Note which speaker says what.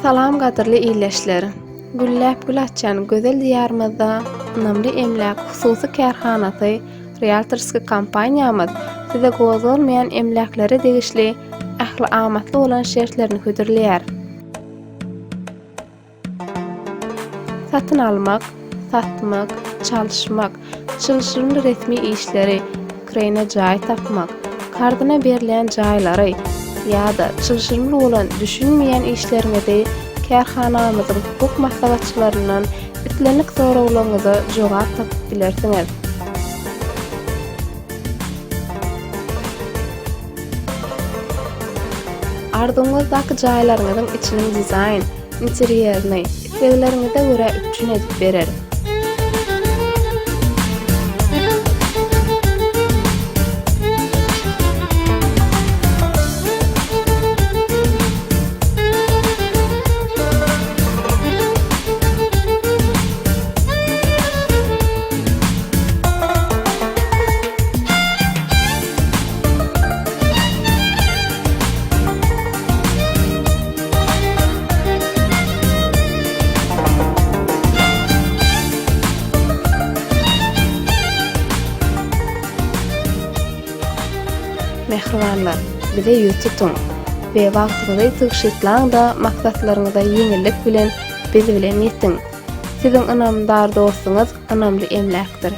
Speaker 1: Salam gadyrly iýleşler. Güllläp gül açan gözel diýarymyzda ynamly emlak hususy kärhanasy Realtorski kompaniýamyz size goz bolmaýan emlaklary degişli ähli amatly bolan şertlerini hödürleýär. Satyn almak, satmak, çalışmak, çylşyryň resmi işleri, krene jaý tapmak, kardyna berilen jaýlary ýa-da çylşyryň bolan düşünmeýän işleriňizde kärhanamyzyň hukuk maslahatçylaryndan itlenik sorawlaryňyza jogap tapyp bilersiňiz. Arduňyzdaky jaýlaryňyzyň içiniň dizayn, interierini islegilerinize göre üçin edip berer. Mehribanlar, bize ýututun we wagtyňyzy tygşytlaň da maksatlaryňyza ýeňillik bilen biz bilen ýetiň. Siziň ynamdar dostuňyz ynamly emlakdyr.